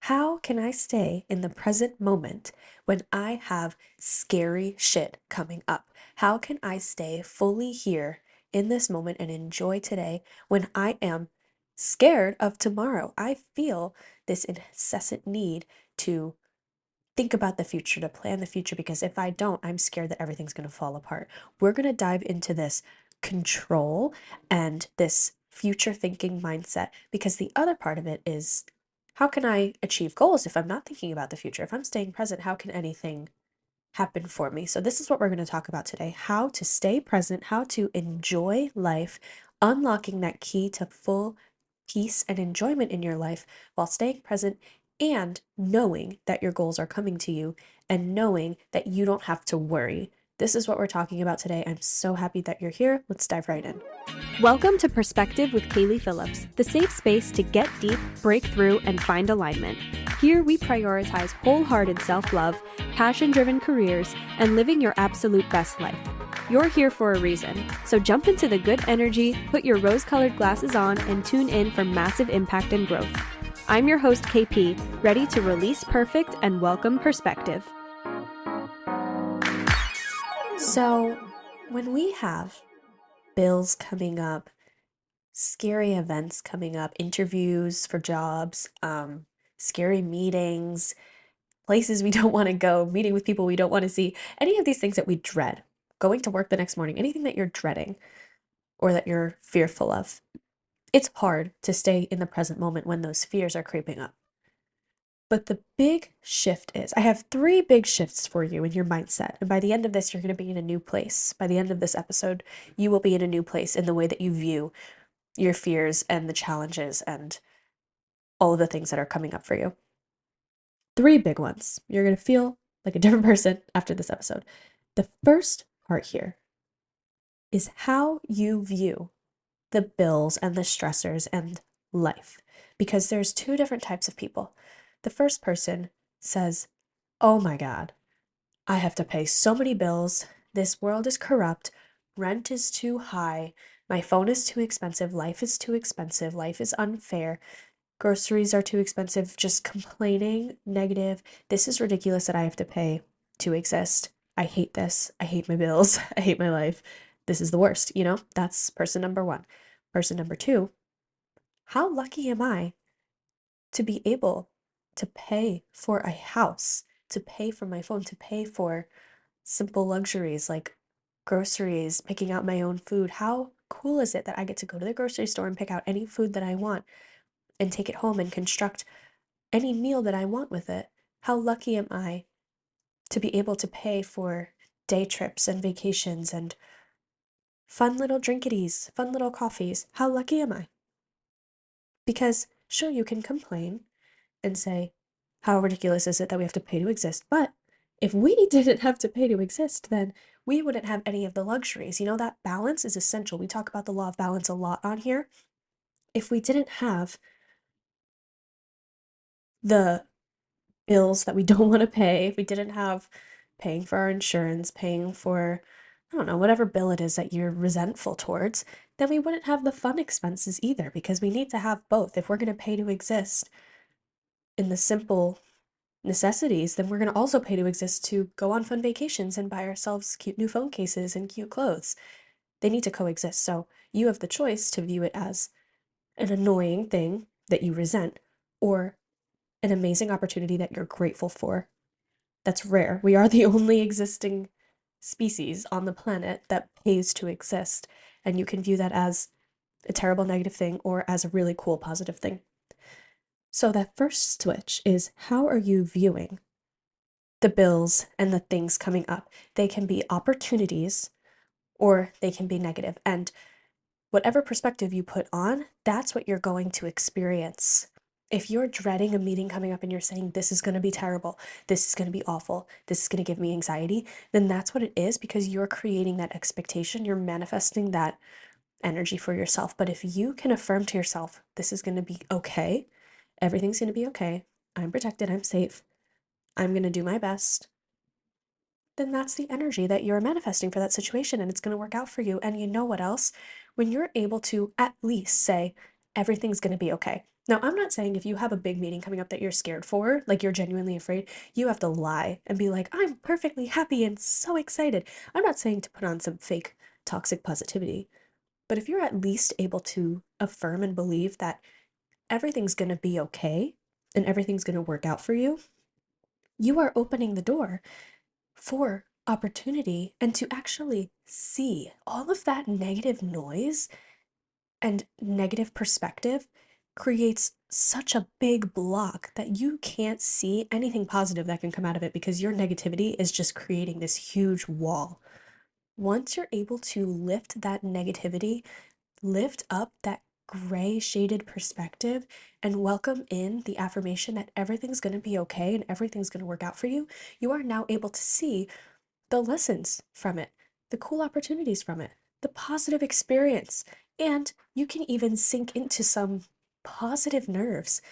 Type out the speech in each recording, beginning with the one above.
How can I stay in the present moment when I have scary shit coming up? How can I stay fully here in this moment and enjoy today when I am scared of tomorrow? I feel this incessant need to think about the future, to plan the future, because if I don't, I'm scared that everything's going to fall apart. We're going to dive into this control and this future thinking mindset because the other part of it is how can I achieve goals if I'm not thinking about the future? If I'm staying present, how can anything happen for me? So, this is what we're going to talk about today: how to stay present, how to enjoy life, unlocking that key to full peace and enjoyment in your life while staying present and knowing that your goals are coming to you and knowing that you don't have to worry. This is what we're talking about today. I'm so happy that you're here. Let's dive right in. Welcome to Perspective with Kaylee Phillips, the safe space to get deep, break through, and find alignment. Here we prioritize wholehearted self-love, passion-driven careers, and living your absolute best life. You're here for a reason, so jump into the good energy, put your rose-colored glasses on, and tune in for massive impact and growth. I'm your host, KP, ready to release perfect and welcome perspective. So, when we have bills coming up, scary events coming up, interviews for jobs, scary meetings, places we don't want to go, meeting with people we don't want to see, any of these things that we dread, going to work the next morning, anything that you're dreading or that you're fearful of, it's hard to stay in the present moment when those fears are creeping up. But the big shift is I have three big shifts for you in your mindset. And by the end of this, you're going to be in a new place. By the end of this episode, you will be in a new place in the way that you view your fears and the challenges and all of the things that are coming up for you. Three big ones. You're going to feel like a different person after this episode. The first part here is how you view the bills and the stressors and life, because there's two different types of people. The first person says, oh my God, I have to pay so many bills. This world is corrupt. Rent is too high. My phone is too expensive. Life is too expensive. Life is unfair. Groceries are too expensive. Just complaining, negative. This is ridiculous that I have to pay to exist. I hate this. I hate my bills. I hate my life. This is the worst, That's person number one. Person number two, how lucky am I to be able to pay for a house, to pay for my phone, to pay for simple luxuries like groceries, picking out my own food? How cool is it that I get to go to the grocery store and pick out any food that I want and take it home and construct any meal that I want with it? How lucky am I to be able to pay for day trips and vacations and fun little drinkities, fun little coffees? How lucky am I? Because sure, you can complain and say, how ridiculous is it that we have to pay to exist? But if we didn't have to pay to exist, then we wouldn't have any of the luxuries. That balance is essential. We talk about the law of balance a lot on here. If we didn't have the bills that we don't want to pay, if we didn't have paying for our insurance, paying for, I don't know, whatever bill it is that you're resentful towards, then we wouldn't have the fun expenses either, because we need to have both. If we're going to pay to exist in the simple necessities, then we're going to also pay to exist to go on fun vacations and buy ourselves cute new phone cases and cute clothes. They need to coexist. So you have the choice to view it as an annoying thing that you resent or an amazing opportunity that you're grateful for. That's rare. We are the only existing species on the planet that pays to exist. And you can view that as a terrible negative thing or as a really cool positive thing. So that first switch is, how are you viewing the bills and the things coming up? They can be opportunities or they can be negative. And whatever perspective you put on, that's what you're going to experience. If you're dreading a meeting coming up and you're saying, this is going to be terrible, this is going to be awful, this is going to give me anxiety, then that's what it is, because you're creating that expectation. You're manifesting that energy for yourself. But if you can affirm to yourself, this is going to be okay, everything's going to be okay, I'm protected, I'm safe, I'm going to do my best, then that's the energy that you're manifesting for that situation, and it's going to work out for you. And you know what else? When you're able to at least say, everything's going to be okay. Now, I'm not saying if you have a big meeting coming up that you're scared for, like you're genuinely afraid, you have to lie and be like, I'm perfectly happy and so excited. I'm not saying to put on some fake toxic positivity, but if you're at least able to affirm and believe that everything's going to be okay and everything's going to work out for you, you are opening the door for opportunity and to actually see all of that negative noise and negative perspective creates such a big block that you can't see anything positive that can come out of it because your negativity is just creating this huge wall. Once you're able to lift that negativity, lift up that gray shaded perspective, and welcome in the affirmation that everything's going to be okay and everything's going to work out for you, you are now able to see the lessons from it, the cool opportunities from it, the positive experience, and you can even sink into some positive nerves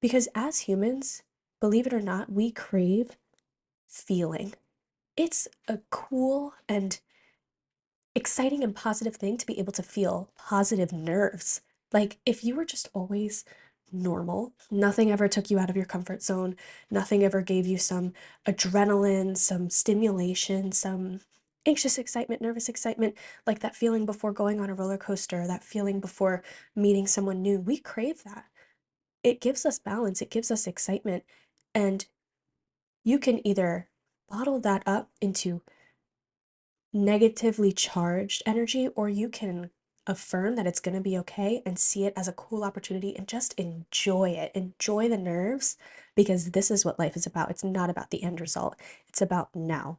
because as humans, believe it or not, we crave feeling. It's a cool and exciting and positive thing to be able to feel positive nerves. Like if you were just always normal, nothing ever took you out of your comfort zone, nothing ever gave you some adrenaline, some stimulation, some anxious excitement, nervous excitement, like that feeling before going on a roller coaster, that feeling before meeting someone new. We crave that. It gives us balance, it gives us excitement, and you can either bottle that up into negatively charged energy, or you can affirm that it's going to be okay and see it as a cool opportunity and just enjoy it. Enjoy the nerves because this is what life is about. It's not about the end result, it's about now.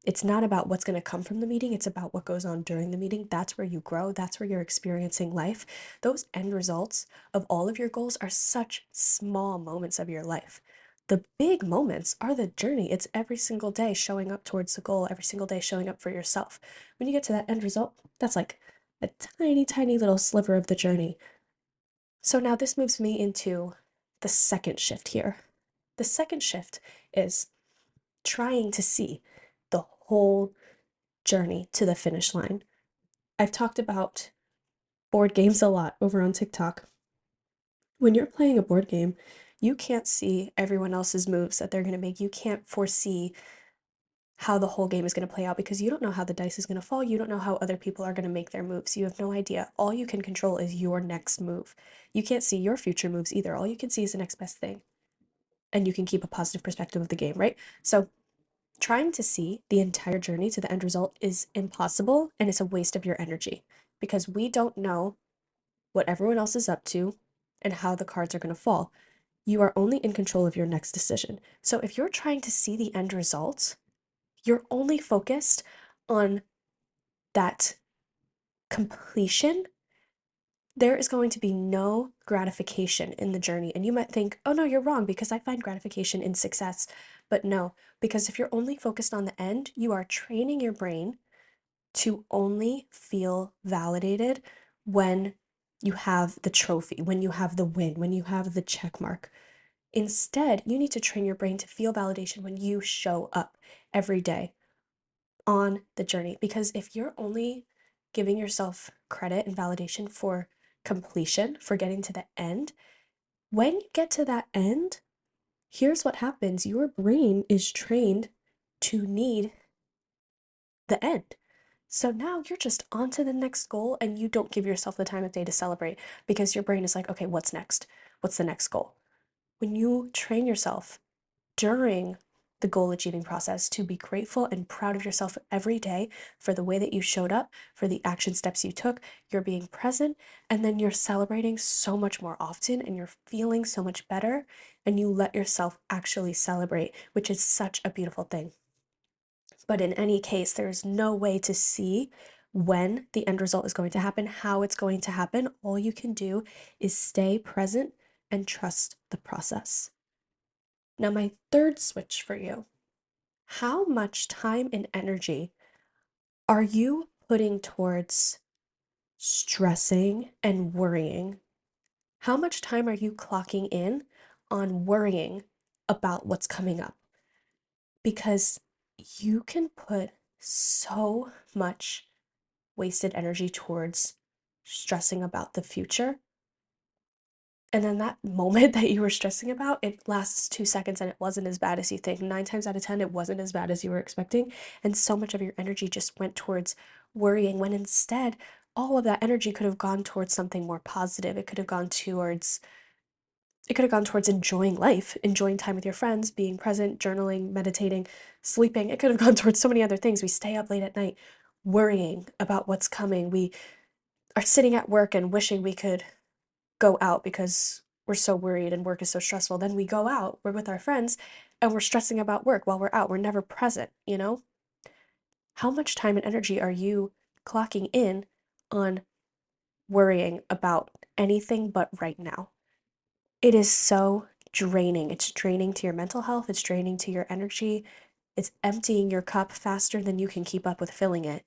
It's not about what's going to come from the meeting, it's about what goes on during the meeting. That's where you grow, that's where you're experiencing life. Those end results of all of your goals are such small moments of your life. The big moments are the journey. It's every single day showing up towards the goal, every single day showing up for yourself. When you get to that end result, that's like a tiny, tiny little sliver of the journey. So now this moves me into the second shift here. The second shift is trying to see the whole journey to the finish line. I've talked about board games a lot over on TikTok. When you're playing a board game, you can't see everyone else's moves that they're going to make. You can't foresee how the whole game is going to play out because you don't know how the dice is going to fall. You don't know how other people are going to make their moves. You have no idea. All you can control is your next move. You can't see your future moves either. All you can see is the next best thing. And you can keep a positive perspective of the game, right? So trying to see the entire journey to the end result is impossible and it's a waste of your energy because we don't know what everyone else is up to and how the cards are going to fall. You are only in control of your next decision. So if you're trying to see the end result, you're only focused on that completion. There is going to be no gratification in the journey. And you might think, oh no, you're wrong because I find gratification in success. But no, because if you're only focused on the end, you are training your brain to only feel validated when you have the trophy, when you have the win, when you have the check mark. Instead, you need to train your brain to feel validation when you show up every day on the journey. Because if you're only giving yourself credit and validation for completion, for getting to the end, when you get to that end, here's what happens your brain is trained to need the end. So now you're just on to the next goal and you don't give yourself the time of day to celebrate because your brain is like, okay, what's next? What's the next goal? When you train yourself during the goal achieving process to be grateful and proud of yourself every day for the way that you showed up, for the action steps you took, you're being present, and then you're celebrating so much more often and you're feeling so much better, and you let yourself actually celebrate, which is such a beautiful thing. But in any case, there's no way to see when the end result is going to happen, how it's going to happen. All you can do is stay present and trust the process. Now, my third switch for you, how much time and energy are you putting towards stressing and worrying? How much time are you clocking in on worrying about what's coming up? Because you can put so much wasted energy towards stressing about the future And then that moment that you were stressing about, it lasts 2 seconds and it wasn't as bad as you think. 9 times out of 10, it wasn't as bad as you were expecting. And so much of your energy just went towards worrying when instead, all of that energy could have gone towards something more positive. It could have gone towards enjoying life, enjoying time with your friends, being present, journaling, meditating, sleeping. It could have gone towards so many other things. We stay up late at night worrying about what's coming. We are sitting at work and wishing we could go out because we're so worried and work is so stressful. Then we go out, we're with our friends, and we're stressing about work while we're out. We're never present, you know? How much time and energy are you clocking in on worrying about anything but right now? It is so draining. It's draining to your mental health, it's draining to your energy. It's emptying your cup faster than you can keep up with filling it.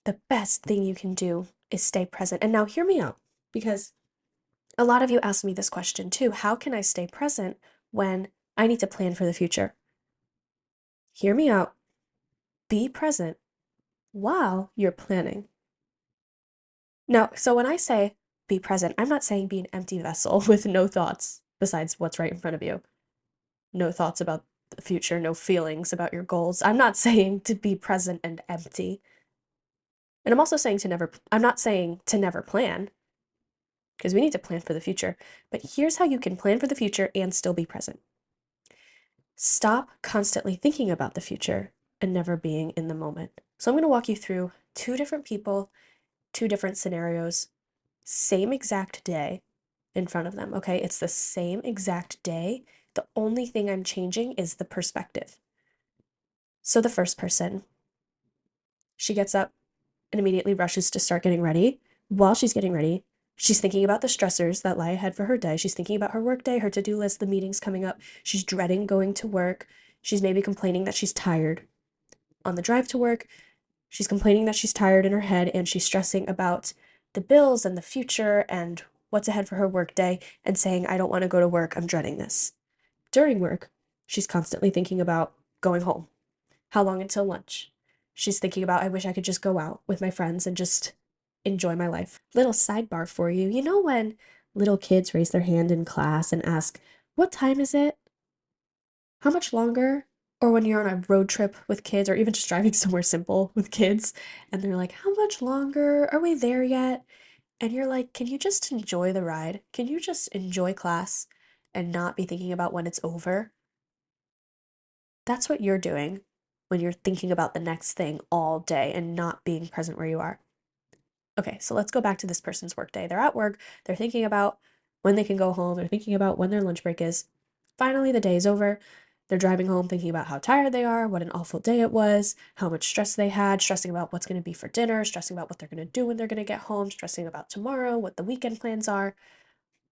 The best thing you can do is stay present. And now hear me out, because a lot of you ask me this question too. How can I stay present when I need to plan for the future? Hear me out. Be present while you're planning. Now, so when I say be present, I'm not saying be an empty vessel with no thoughts besides what's right in front of you. No thoughts about the future, no feelings about your goals. I'm not saying to be present and empty. And I'm also saying I'm not saying to never plan, because we need to plan for the future. But here's how you can plan for the future and still be present. Stop constantly thinking about the future and never being in the moment. So I'm going to walk you through two different people, two different scenarios, same exact day in front of them, okay? It's the same exact day. The only thing I'm changing is the perspective. So the first person, she gets up and immediately rushes to start getting ready. While she's getting ready, she's thinking about the stressors that lie ahead for her day. She's thinking about her work day, her to-do list, the meetings coming up. She's dreading going to work. She's maybe complaining that she's tired. On the drive to work, she's complaining that she's tired in her head and she's stressing about the bills and the future and what's ahead for her work day and saying, I don't want to go to work. I'm dreading this. During work, she's constantly thinking about going home. How long until lunch? She's thinking about, I wish I could just go out with my friends and just enjoy my life. Little sidebar for you. You know when little kids raise their hand in class and ask, what time is it? How much longer? Or when you're on a road trip with kids or even just driving somewhere simple with kids and they're like, how much longer? Are we there yet? And you're like, can you just enjoy the ride? Can you just enjoy class and not be thinking about when it's over? That's what you're doing when you're thinking about the next thing all day and not being present where you are. Okay, so let's go back to this person's workday. They're at work, they're thinking about when they can go home, they're thinking about when their lunch break is. Finally, the day is over. They're driving home thinking about how tired they are, what an awful day it was, how much stress they had, stressing about what's going to be for dinner, stressing about what they're going to do when they're going to get home, stressing about tomorrow, what the weekend plans are.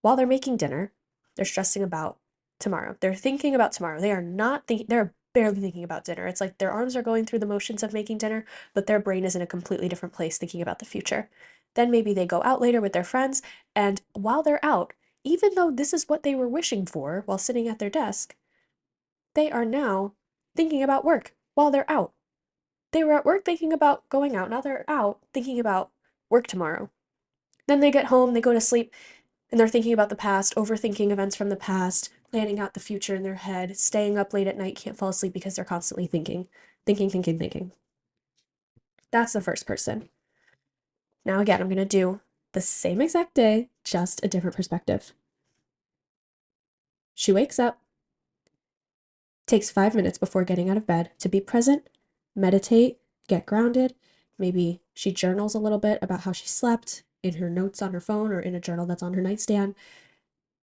While they're making dinner, they're stressing about tomorrow. They're thinking about tomorrow. They are not thinking, they're barely thinking about dinner. It's like their arms are going through the motions of making dinner, but their brain is in a completely different place thinking about the future. Then maybe they go out later with their friends, and while they're out, even though this is what they were wishing for while sitting at their desk, they are now thinking about work while they're out. They were at work thinking about going out. Now they're out thinking about work tomorrow. Then they get home, they go to sleep, and they're thinking about the past, overthinking events from the past, planning out the future in their head, staying up late at night, can't fall asleep because they're constantly thinking, thinking, thinking, thinking. That's the first person. Now, again, I'm going to do the same exact day, just a different perspective. She wakes up, takes 5 minutes before getting out of bed to be present, meditate, get grounded. Maybe she journals a little bit about how she slept in her notes on her phone or in a journal that's on her nightstand,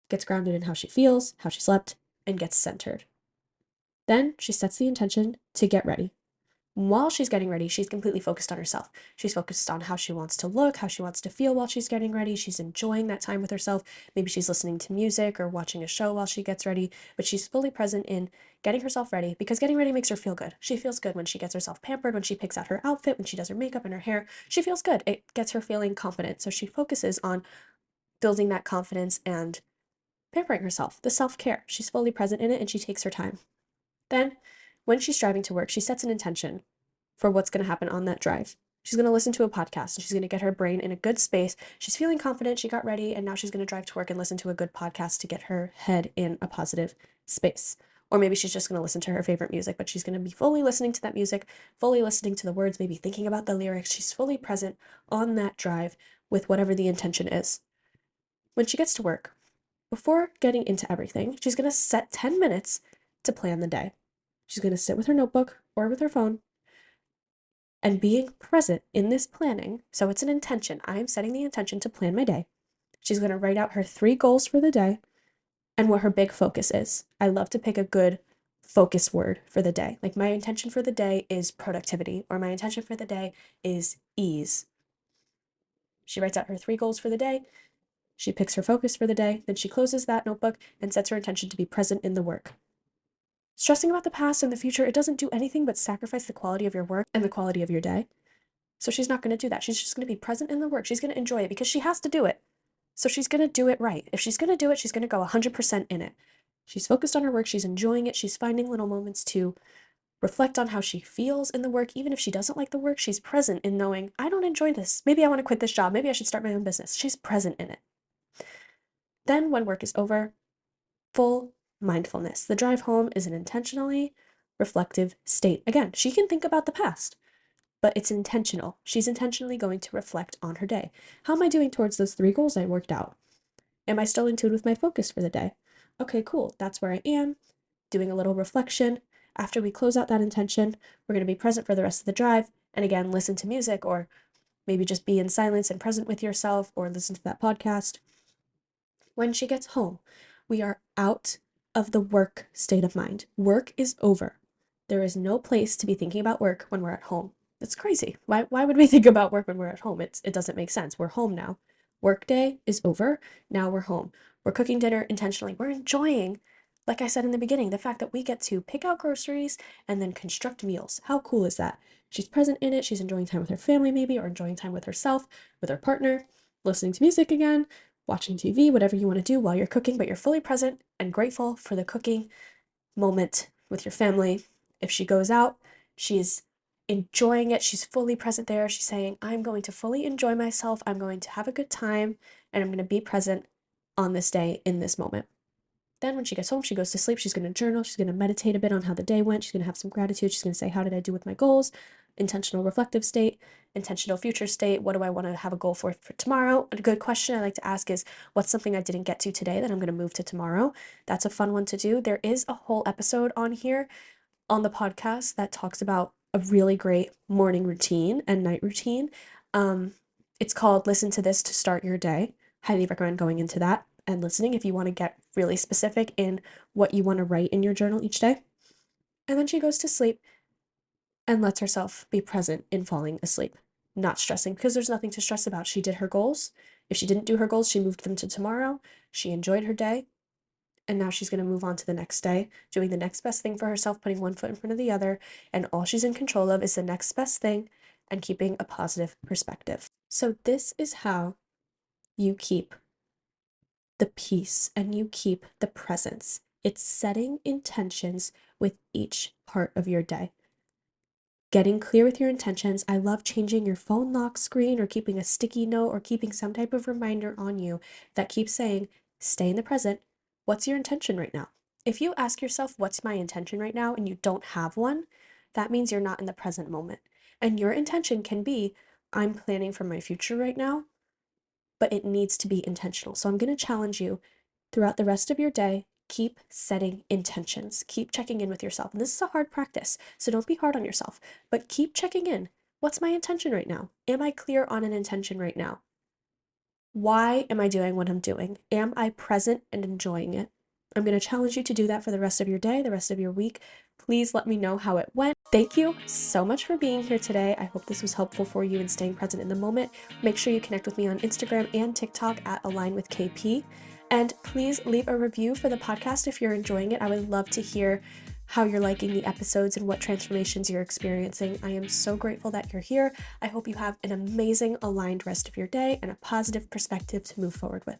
gets grounded in how she feels, how she slept, and gets centered. Then she sets the intention to get ready. While she's getting ready, she's completely focused on herself. She's focused on how she wants to look, how she wants to feel while she's getting ready. She's enjoying that time with herself. Maybe she's listening to music or watching a show while she gets ready, but she's fully present in getting herself ready because getting ready makes her feel good. She feels good when she gets herself pampered, when she picks out her outfit, when she does her makeup and her hair. She feels good. It gets her feeling confident. So she focuses on building that confidence and pampering herself, the self-care. She's fully present in it and she takes her time. Then, when she's driving to work, she sets an intention for what's going to happen on that drive. She's going to listen to a podcast and she's going to get her brain in a good space. She's feeling confident. She got ready and now she's going to drive to work and listen to a good podcast to get her head in a positive space. Or maybe she's just going to listen to her favorite music, but she's going to be fully listening to that music, fully listening to the words, maybe thinking about the lyrics. She's fully present on that drive with whatever the intention is. When she gets to work, before getting into everything, she's going to set 10 minutes to plan the day. She's going to sit with her notebook or with her phone and being present in this planning. So it's an intention. I am setting the intention to plan my day. She's going to write out her 3 goals for the day and what her big focus is. I love to pick a good focus word for the day. Like my intention for the day is productivity, or my intention for the day is ease. She writes out her 3 goals for the day. She picks her focus for the day. Then she closes that notebook and sets her intention to be present in the work. Stressing about the past and the future, it doesn't do anything but sacrifice the quality of your work and the quality of your day. So she's not going to do that. She's just going to be present in the work. She's going to enjoy it because she has to do it. So she's going to do it right. If she's going to do it, she's going to go 100% in it. She's focused on her work. She's enjoying it. She's finding little moments to reflect on how she feels in the work. Even if she doesn't like the work, she's present in knowing, I don't enjoy this. Maybe I want to quit this job. Maybe I should start my own business. She's present in it. Then when work is over, full mindfulness. The drive home is an intentionally reflective state. Again, she can think about the past, but it's intentional. She's intentionally going to reflect on her day. How am I doing towards those 3 goals I worked out? Am I still in tune with my focus for the day? Okay, cool. That's where I am. Doing a little reflection. After we close out that intention, we're going to be present for the rest of the drive. And again, listen to music or maybe just be in silence and present with yourself or listen to that podcast. When she gets home, we are out of the work state of mind. Work is over. There is no place to be thinking about work when we're at home. It's crazy. Why would we think about work when we're at home? It doesn't make sense. We're home now. Work day is over. Now we're home. We're cooking dinner intentionally. We're enjoying, like I said in the beginning, the fact that we get to pick out groceries and then construct meals. How cool is that? She's present in it. She's enjoying time with her family maybe, or enjoying time with herself, with her partner, listening to music again, watching TV, whatever you want to do while you're cooking, but you're fully present and grateful for the cooking moment with your family. If she goes out, she's enjoying it. She's fully present there. She's saying, I'm going to fully enjoy myself. I'm going to have a good time, and I'm going to be present on this day in this moment. Then when she gets home, she goes to sleep. She's going to journal. She's going to meditate a bit on how the day went. She's going to have some gratitude. She's going to say, how did I do with my goals? Intentional reflective state, intentional future state. What do I want to have a goal for tomorrow? A good question I like to ask is, what's something I didn't get to today that I'm going to move to tomorrow? That's a fun one to do. There is a whole episode on here on the podcast that talks about a really great morning routine and night routine. It's called Listen to This to Start Your Day. Highly recommend going into that and listening if you want to get really specific in what you want to write in your journal each day. And then she goes to sleep and lets herself be present in falling asleep, not stressing, because there's nothing to stress about. She did her goals. If she didn't do her goals, she moved them to tomorrow. She enjoyed her day. And now she's going to move on to the next day, doing the next best thing for herself, putting one foot in front of the other. And all she's in control of is the next best thing and keeping a positive perspective. So this is how you keep the peace and you keep the presence. It's setting intentions with each part of your day. Getting clear with your intentions. I love changing your phone lock screen or keeping a sticky note or keeping some type of reminder on you that keeps saying, stay in the present. What's your intention right now? If you ask yourself, what's my intention right now, and you don't have one, that means you're not in the present moment. And your intention can be, I'm planning for my future right now, but it needs to be intentional. So I'm going to challenge you throughout the rest of your day. Keep setting intentions. Keep checking in with yourself. And this is a hard practice, so don't be hard on yourself, but keep checking in. What's my intention right now? Am I clear on an intention right now? Why am I doing what I'm doing? Am I present and enjoying it? I'm going to challenge you to do that for the rest of your day, the rest of your week. Please let me know how it went. Thank you so much for being here today. I hope this was helpful for you in staying present in the moment. Make sure you connect with me on Instagram and TikTok at AlignWithKP. And please leave a review for the podcast if you're enjoying it. I would love to hear how you're liking the episodes and what transformations you're experiencing. I am so grateful that you're here. I hope you have an amazing aligned rest of your day and a positive perspective to move forward with.